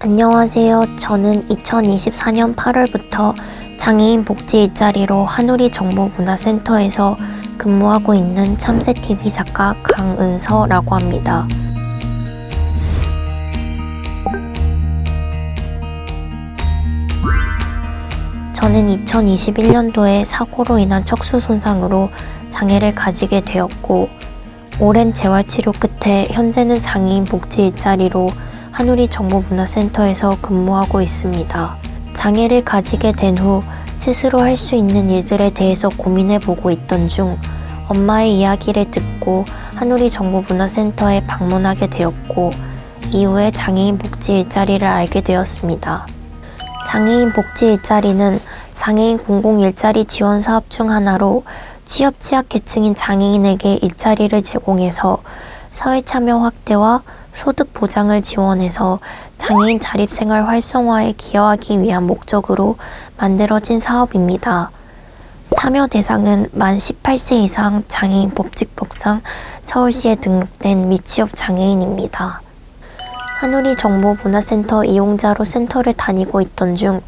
안녕하세요. 저는 2024년 8월부터 장애인 복지 일자리로 한우리 정보문화센터에서 근무하고 있는 참새TV 작가 강은서라고 합니다. 저는 2021년도에 사고로 인한 척수 손상으로 장애를 가지게 되었고, 오랜 재활치료 끝에 현재는 장애인 복지 일자리로 한우리 정보문화센터에서 근무하고 있습니다. 장애를 가지게 된 후 스스로 할 수 있는 일들에 대해서 고민해보고 있던 중 엄마의 이야기를 듣고 한우리 정보문화센터에 방문하게 되었고, 이후에 장애인 복지 일자리를 알게 되었습니다. 장애인 복지 일자리는 장애인 공공 일자리 지원 사업 중 하나로 취업 취약계층인 장애인에게 일자리를 제공해서 사회 참여 확대와 소득 보장을 지원해서 장애인 자립생활 활성화에 기여하기 위한 목적으로 만들어진 사업입니다. 참여 대상은 만 18세 이상 장애인 법칙법상 서울시에 등록된 미취업 장애인입니다. 한우리 정보문화센터 이용자로 센터를 다니고 있던 중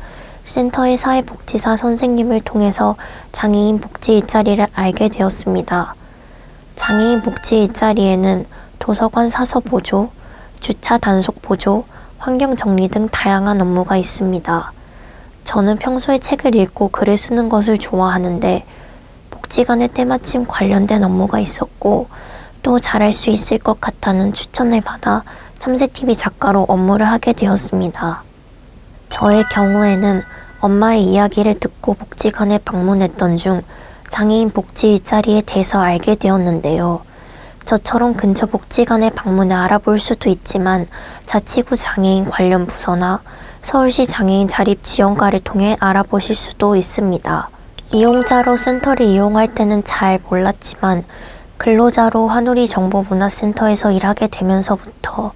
센터의 사회복지사 선생님을 통해서 장애인 복지 일자리를 알게 되었습니다. 장애인 복지 일자리에는 도서관 사서 보조, 주차 단속 보조, 환경 정리 등 다양한 업무가 있습니다. 저는 평소에 책을 읽고 글을 쓰는 것을 좋아하는데 복지관에 때마침 관련된 업무가 있었고 또 잘할 수 있을 것 같다는 추천을 받아 참새TV 작가로 업무를 하게 되었습니다. 저의 경우에는 엄마의 이야기를 듣고 복지관에 방문했던 중 장애인 복지 일자리에 대해서 알게 되었는데요. 저처럼 근처 복지관에 방문해 알아볼 수도 있지만 자치구 장애인 관련 부서나 서울시 장애인 자립지원과를 통해 알아보실 수도 있습니다. 이용자로 센터를 이용할 때는 잘 몰랐지만 근로자로 한우리 정보문화센터에서 일하게 되면서부터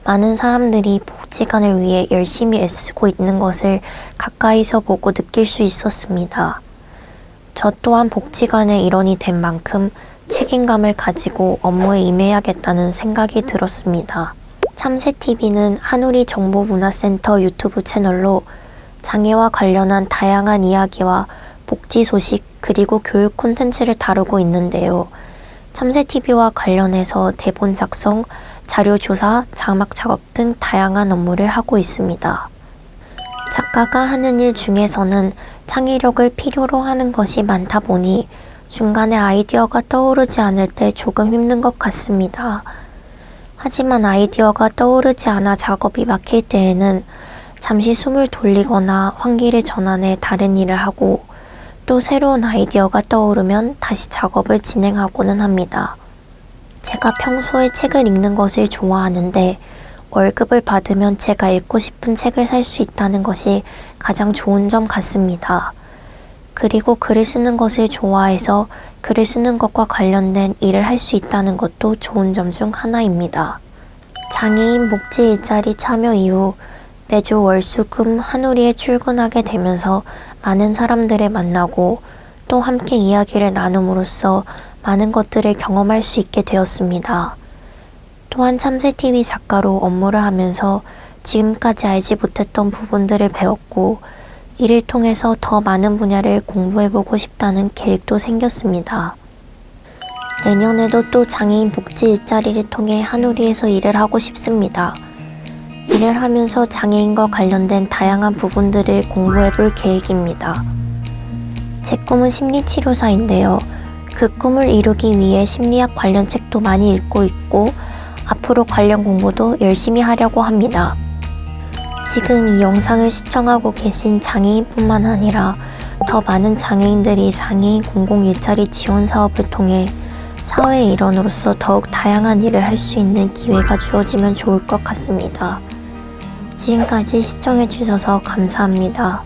많은 사람들이 복지관을 위해 열심히 애쓰고 있는 것을 가까이서 보고 느낄 수 있었습니다. 저 또한 복지관의 일원이 된 만큼 책임감을 가지고 업무에 임해야겠다는 생각이 들었습니다. 참새TV는 한우리 정보문화센터 유튜브 채널로 장애와 관련한 다양한 이야기와 복지 소식 그리고 교육 콘텐츠를 다루고 있는데요. 참새TV와 관련해서 대본 작성, 자료 조사, 자막 작업 등 다양한 업무를 하고 있습니다. 작가가 하는 일 중에서는 창의력을 필요로 하는 것이 많다 보니 중간에 아이디어가 떠오르지 않을 때 조금 힘든 것 같습니다. 하지만 아이디어가 떠오르지 않아 작업이 막힐 때에는 잠시 숨을 돌리거나 환기를 전환해 다른 일을 하고 또 새로운 아이디어가 떠오르면 다시 작업을 진행하고는 합니다. 제가 평소에 책을 읽는 것을 좋아하는데 월급을 받으면 제가 읽고 싶은 책을 살 수 있다는 것이 가장 좋은 점 같습니다. 그리고 글을 쓰는 것을 좋아해서 글을 쓰는 것과 관련된 일을 할 수 있다는 것도 좋은 점 중 하나입니다. 장애인 복지 일자리 참여 이후 매주 월수금 한우리에 출근하게 되면서 많은 사람들을 만나고 또 함께 이야기를 나눔으로써 많은 것들을 경험할 수 있게 되었습니다. 또한 참새TV 작가로 업무를 하면서 지금까지 알지 못했던 부분들을 배웠고 이를 통해서 더 많은 분야를 공부해보고 싶다는 계획도 생겼습니다. 내년에도 또 장애인 복지 일자리를 통해 한우리에서 일을 하고 싶습니다. 일을 하면서 장애인과 관련된 다양한 부분들을 공부해볼 계획입니다. 제 꿈은 심리치료사인데요. 그 꿈을 이루기 위해 심리학 관련 책도 많이 읽고 있고 앞으로 관련 공부도 열심히 하려고 합니다. 지금 이 영상을 시청하고 계신 장애인뿐만 아니라 더 많은 장애인들이 장애인 공공 일자리 지원 사업을 통해 사회의 일원으로서 더욱 다양한 일을 할 수 있는 기회가 주어지면 좋을 것 같습니다. 지금까지 시청해주셔서 감사합니다.